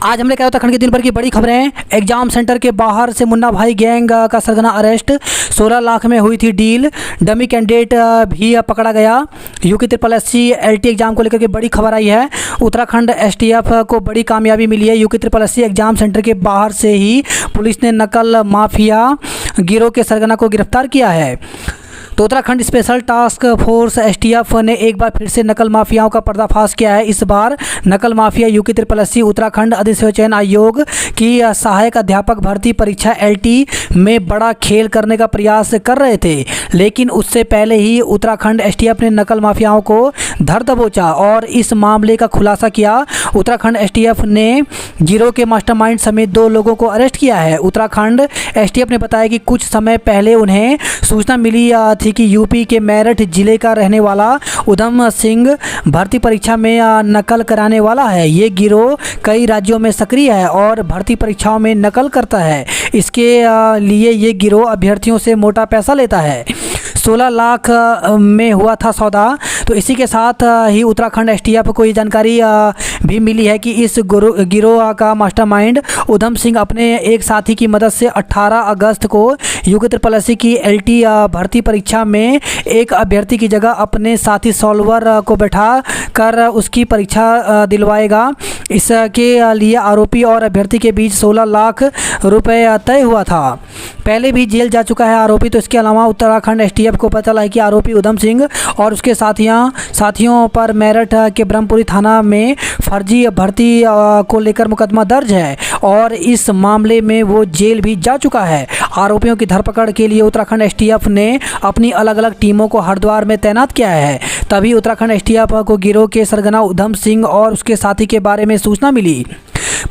आज हमने कहा उत्तराखंड के दिन भर की बड़ी खबरें। एग्जाम सेंटर के बाहर से मुन्ना भाई गैंग का सरगना अरेस्ट। 16 लाख में हुई थी डील। डमी कैंडिडेट भी पकड़ा गया। यूके SSSC LT एग्जाम को लेकर के बड़ी खबर आई है। उत्तराखंड STF को बड़ी कामयाबी मिली है। यूके SSSC एग्जाम सेंटर के बाहर से ही पुलिस ने नकल माफिया गिरोह के सरगना को गिरफ्तार किया है। तो Uttarakhand special task force STF ने एक बार फिर से नकल माफियाओं का पर्दाफाश किया है। इस बार नकल माफिया यूके SSSC उत्तराखंड अधिसेवा चयन आयोग की सहायक अध्यापक भर्ती परीक्षा LT में बड़ा खेल करने का प्रयास कर रहे थे, लेकिन उससे पहले ही उत्तराखंड STF ने नकल माफियाओं को धर दबोचा और इस मामले का खुलासा किया। उत्तराखंड STF ने गिरोह के मास्टरमाइंड समेत 2 लोगों को अरेस्ट किया है। उत्तराखंड STF ने बताया कि कुछ समय पहले उन्हें सूचना मिली थी कि यूपी के मेरठ जिले का रहने वाला उधम सिंह भर्ती परीक्षा में नकल कराने वाला है। ये गिरोह कई राज्यों में सक्रिय है और भर्ती परीक्षाओं में नकल करता है। इसके लिए ये गिरोह अभ्यर्थियों से मोटा पैसा लेता है। 16 लाख में हुआ था सौदा। तो इसी के साथ ही उत्तराखंड STF को ये जानकारी भी मिली है कि इस गिरोह का मास्टरमाइंड उधम सिंह अपने एक साथी की मदद से 18 अगस्त को यूके SSSC की LT भर्ती परीक्षा में एक अभ्यर्थी की जगह अपने साथी सॉल्वर को बैठा कर उसकी परीक्षा दिलवाएगा। इसके लिए आरोपी और अभ्यर्थी के बीच 16 लाख रुपए तय हुआ था। पहले भी जेल जा चुका है आरोपी। तो इसके अलावा उत्तराखंड STF को पता चला है कि आरोपी उधम सिंह और उसके साथियों पर मेरठ के ब्रह्मपुरी थाना में फर्जी भर्ती को लेकर मुकदमा दर्ज है और इस मामले में वो जेल भी जा चुका है। आरोपियों की धरपकड़ के लिए उत्तराखंड STF ने अपनी अलग अलग टीमों को हरिद्वार में तैनात किया है। तभी उत्तराखंड STF को गिरोह के सरगना उधम सिंह और उसके साथी के बारे में सूचना मिली।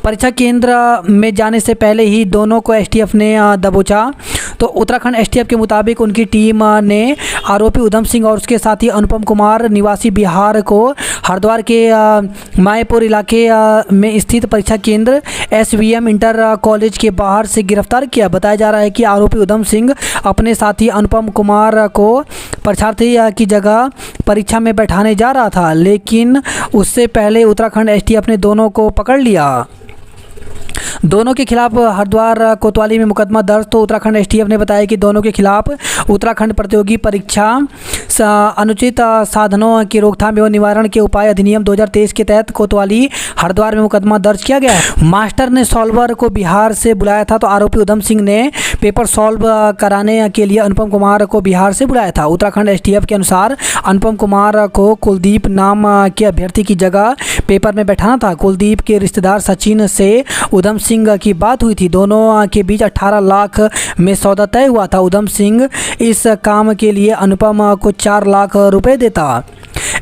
परीक्षा केंद्र में जाने से पहले ही दोनों को STF ने दबोचा। तो उत्तराखंड STF के मुताबिक उनकी टीम ने आरोपी उधम सिंह और उसके साथी अनुपम कुमार निवासी बिहार को हरिद्वार के मायपुर इलाके में स्थित परीक्षा केंद्र SVM इंटर कॉलेज के बाहर से गिरफ्तार किया। बताया जा रहा है कि आरोपी उधम सिंह अपने साथी अनुपम कुमार को परीक्षार्थी की जगह परीक्षा में बैठाने जा रहा था, लेकिन उससे पहले उत्तराखंड STF ने दोनों को पकड़ लिया। दोनों के खिलाफ हरिद्वार कोतवाली में मुकदमा दर्ज। तो उत्तराखंड STF ने बताया कि दोनों के खिलाफ उत्तराखंड प्रतियोगी परीक्षा अनुचित साधनों की रोकथाम एवं निवारण के उपाय अधिनियम 2023 के तहत कोतवाली हरिद्वार में मुकदमा दर्ज किया गया है। मास्टर ने सॉल्वर को बिहार से बुलाया था। तो आरोपी उधम सिंह ने पेपर सॉल्व कराने के लिए अनुपम कुमार को बिहार से बुलाया था। उत्तराखंड STF के अनुसार अनुपम कुमार को कुलदीप नाम के अभ्यर्थी की जगह पेपर में बैठाना था। कुलदीप के रिश्तेदार सचिन से उधम सिंह की बात हुई थी। दोनों के बीच 18 लाख में सौदा तय हुआ था। उधम सिंह इस काम के लिए अनुपम को 4 लाख रुपए देता।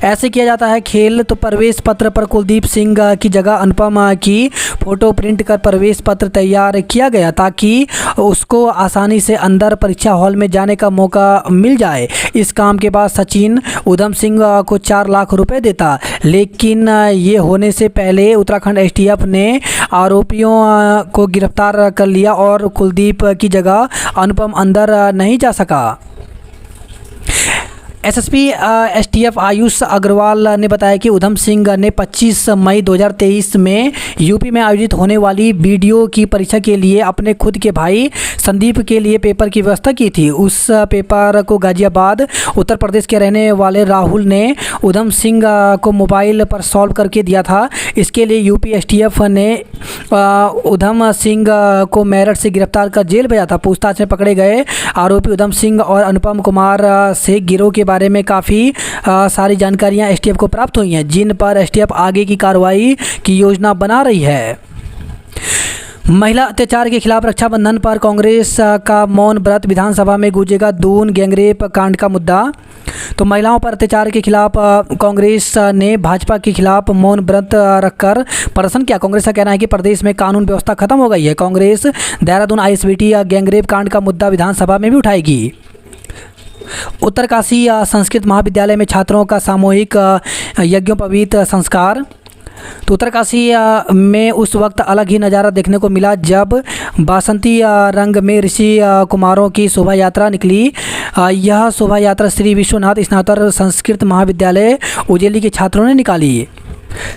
ऐसे किया जाता है खेल। तो प्रवेश पत्र पर कुलदीप सिंह की जगह अनुपम की फ़ोटो प्रिंट कर प्रवेश पत्र तैयार किया गया ताकि उसको आसानी से अंदर परीक्षा हॉल में जाने का मौका मिल जाए। इस काम के बाद सचिन उधम सिंह को 4 लाख रुपए देता, लेकिन ये होने से पहले उत्तराखंड STF ने आरोपियों को गिरफ्तार कर लिया और कुलदीप की जगह अनुपम अंदर नहीं जा सका। SSP STF आयुष अग्रवाल ने बताया कि उधम सिंह ने 25 मई 2023 में यूपी में आयोजित होने वाली BDO की परीक्षा के लिए अपने खुद के भाई संदीप के लिए पेपर की व्यवस्था की थी। उस पेपर को गाजियाबाद उत्तर प्रदेश के रहने वाले राहुल ने उधम सिंह को मोबाइल पर सॉल्व करके दिया था। इसके लिए UP STF ने उधम सिंह को मेरठ से गिरफ्तार कर जेल भेजा था। पूछताछ में पकड़े गए आरोपी उधम सिंह और अनुपम कुमार से गिरोह के बारे में काफ़ी सारी जानकारियां STF को प्राप्त हुई हैं, जिन पर STF आगे की कार्रवाई की योजना बना रही है। महिला अत्याचार के खिलाफ रक्षाबंधन पर कांग्रेस का मौन व्रत। विधानसभा में गूंजेगा दून गैंगरेप कांड का मुद्दा। तो महिलाओं पर अत्याचार के खिलाफ कांग्रेस ने भाजपा के खिलाफ मौन व्रत रखकर प्रदर्शन किया। कांग्रेस का कहना है कि प्रदेश में कानून व्यवस्था खत्म हो गई है। कांग्रेस देहरादून ISBT गैंगरेप कांड का मुद्दा विधानसभा में भी उठाएगी। उत्तरकाशी संस्कृत महाविद्यालय में छात्रों का सामूहिक यज्ञोपवीत संस्कार। तो उत्तरकाशी में उस वक्त अलग ही नज़ारा देखने को मिला जब बासंती रंग में ऋषि कुमारों की शोभा यात्रा निकली। यह शोभा यात्रा श्री विश्वनाथ स्नातक संस्कृत महाविद्यालय उजेली के छात्रों ने निकाली।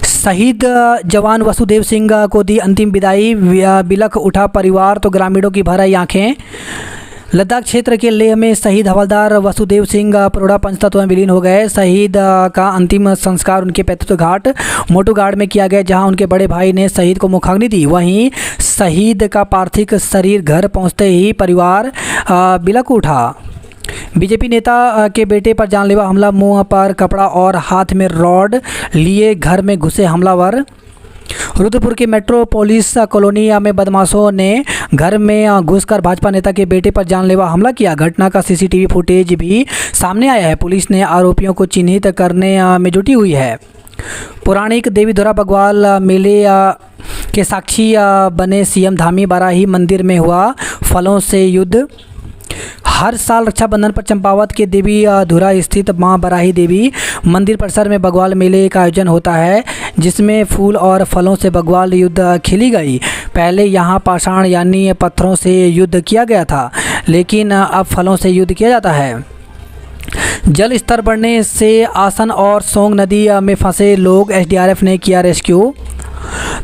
शहीद जवान वसुदेव सिंह को दी अंतिम विदाई, बिलख उठा परिवार तो ग्रामीणों की भर आई आंखें। लद्दाख क्षेत्र के लेह में शहीद हवलदार वसुदेव सिंह परोड़ा पंचतत्व में विलीन हो गए। शहीद का अंतिम संस्कार उनके पैतृक घाट मोटूगाड़ में किया गया, जहां उनके बड़े भाई ने शहीद को मुखाग्नि दी। वहीं शहीद का पार्थिव शरीर घर पहुंचते ही परिवार बिलख उठा। बीजेपी नेता के बेटे पर जानलेवा हमला, मुंह पर कपड़ा और हाथ में रॉड लिए घर में घुसे हमलावर। रुद्रपुर के मेट्रोपोलिस कॉलोनी में बदमाशों ने घर में घुसकर भाजपा नेता के बेटे पर जानलेवा हमला किया। घटना का सीसीटीवी फुटेज भी सामने आया है। पुलिस ने आरोपियों को चिन्हित करने में जुटी हुई है। पौराणिक देवीधुरा बग्वाल मेले के साक्षी बने सीएम धामी। बाराही मंदिर में हुआ फलों से युद्ध। हर साल रक्षाबंधन पर चंपावत के देवी धुरा स्थित मां बराही देवी मंदिर परिसर में बग्वाल मेले का आयोजन होता है, जिसमें फूल और फलों से बग्वाल युद्ध खेली गई। पहले यहां पाषाण यानी पत्थरों से युद्ध किया गया था, लेकिन अब फलों से युद्ध किया जाता है। जल स्तर बढ़ने से आसन और सोंग नदी में फंसे लोग, एसडीआरएफ ने किया रेस्क्यू।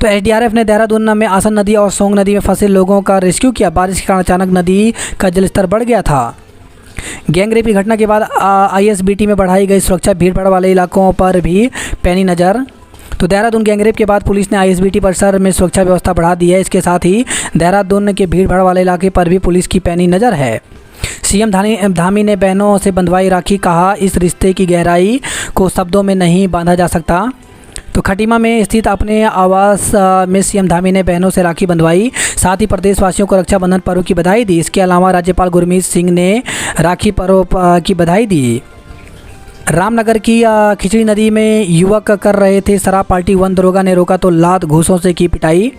तो एसडीआरएफ ने देहरादून में आसन नदी और सोंग नदी में फंसे लोगों का रेस्क्यू किया। बारिश के कारण अचानक नदी का जलस्तर बढ़ गया था। गैंगरेप की घटना के बाद आईएसबीटी में बढ़ाई गई सुरक्षा, भीड़ भाड़ वाले इलाकों पर भी पैनी नज़र। तो देहरादून गैंगरेप के बाद पुलिस ने आईएसबीटी परिसर में सुरक्षा व्यवस्था बढ़ा दी है। इसके साथ ही देहरादून के भीड़ भाड़ वाले इलाके पर भी पुलिस की पैनी नज़र है। सीएम धामी ने बहनों से बंधवाई राखी, कहा इस रिश्ते की गहराई को शब्दों में नहीं बांधा जा सकता। तो खटीमा में स्थित अपने आवास में सीएम धामी ने बहनों से राखी बंधवाई, साथ ही प्रदेशवासियों को रक्षाबंधन पर्व की बधाई दी। इसके अलावा राज्यपाल गुरमीत सिंह ने राखी पर्व की बधाई दी। रामनगर की खिचड़ी नदी में युवक कर रहे थे शराब पार्टी, वन दरोगा ने रोका तो लात घूसों से की पिटाई।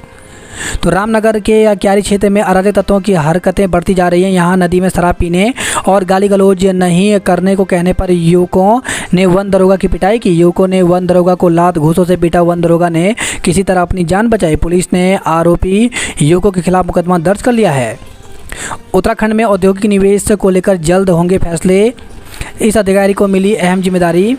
तो रामनगर के क्यारी क्षेत्र में अराजक तत्वों की हरकतें बढ़ती जा रही हैं। यहाँ नदी में शराब पीने और गाली गलौज नहीं करने को कहने पर युवकों ने वन दरोगा की पिटाई की। युवकों ने वन दरोगा को लात घूसों से पीटा। वन दरोगा ने किसी तरह अपनी जान बचाई। पुलिस ने आरोपी युवकों के खिलाफ मुकदमा दर्ज कर लिया है। उत्तराखंड में औद्योगिक निवेश को लेकर जल्द होंगे फैसले, इस अधिकारी को मिली अहम जिम्मेदारी।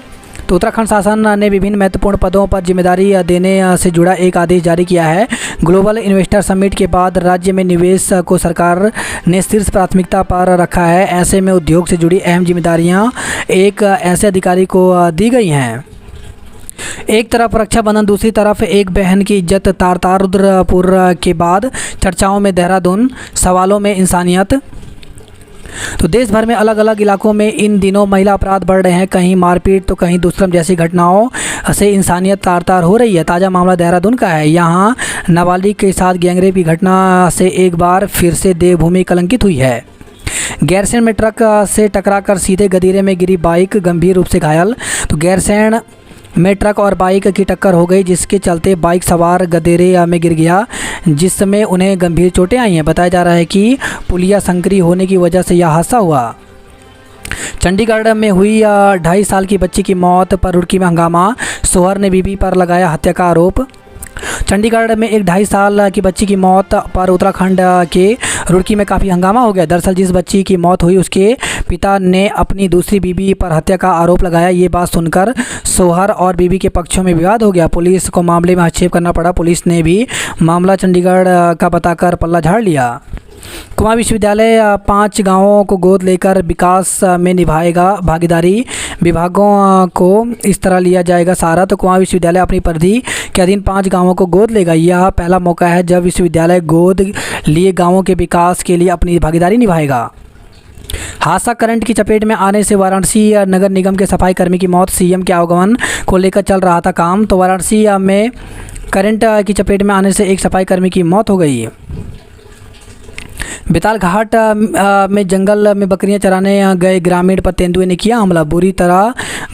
तो उत्तराखंड शासन ने विभिन्न महत्वपूर्ण पदों पर जिम्मेदारी देने से जुड़ा एक आदेश जारी किया है। ग्लोबल इन्वेस्टर समिट के बाद राज्य में निवेश को सरकार ने शीर्ष प्राथमिकता पर रखा है। ऐसे में उद्योग से जुड़ी अहम जिम्मेदारियां एक ऐसे अधिकारी को दी गई हैं। एक तरफ रक्षाबंधन, दूसरी तरफ एक बहन की इज्जत तार-तार। रुद्रपुर के बाद चर्चाओं में देहरादून, सवालों में इंसानियत। तो देश भर में अलग अलग इलाकों में इन दिनों महिला अपराध बढ़ रहे हैं। कहीं मारपीट तो कहीं दुष्कर्म जैसी घटनाओं से इंसानियत तार-तार हो रही है। ताज़ा मामला देहरादून का है। यहाँ नाबालिग के साथ गैंगरेप की घटना से एक बार फिर से देवभूमि कलंकित हुई है। गैरसैंण में ट्रक से टकराकर सीधे गदीरे में गिरी बाइक, गंभीर रूप से घायल। तो गैरसैंण में ट्रक और बाइक की टक्कर हो गई, जिसके चलते बाइक सवार गदेरे में गिर गया, जिसमें उन्हें गंभीर चोटें आई हैं। बताया जा रहा है कि पुलिया संकरी होने की वजह से यह हादसा हुआ। चंडीगढ़ में हुई 2.5 साल की बच्ची की मौत पर रुड़की में हंगामा, शोहर ने बीवी पर लगाया हत्या का आरोप। चंडीगढ़ में एक 2.5 साल की बच्ची की मौत पर उत्तराखंड के रुड़की में काफ़ी हंगामा हो गया। दरअसल जिस बच्ची की मौत हुई उसके पिता ने अपनी दूसरी बीवी पर हत्या का आरोप लगाया। ये बात सुनकर शोहर और बीवी के पक्षों में विवाद हो गया। पुलिस को मामले में हस्तक्षेप करना पड़ा। पुलिस ने भी मामला चंडीगढ़ का बताकर पल्ला झाड़ लिया। कुमाऊं विश्वविद्यालय 5 गांवों को गोद लेकर विकास में निभाएगा भागीदारी। विभागों को इस तरह लिया जाएगा सहारा। तो कुमाऊं विश्वविद्यालय अपनी परिधि के अधीन 5 गांवों को गोद लेगा। यह पहला मौका है जब विश्वविद्यालय गोद लिए गांवों के विकास के लिए अपनी भागीदारी निभाएगा। हादसा करंट की चपेट में आने से वाराणसी नगर निगम के सफाई कर्मी की मौत। सीएम के आगमन को लेकर चल रहा था काम, तो वाराणसी में करंट की चपेट में आने से एक सफाई कर्मी की मौत हो गई। बेताल घाट में जंगल में बकरियां चराने गए ग्रामीण पर तेंदुए ने किया हमला, बुरी तरह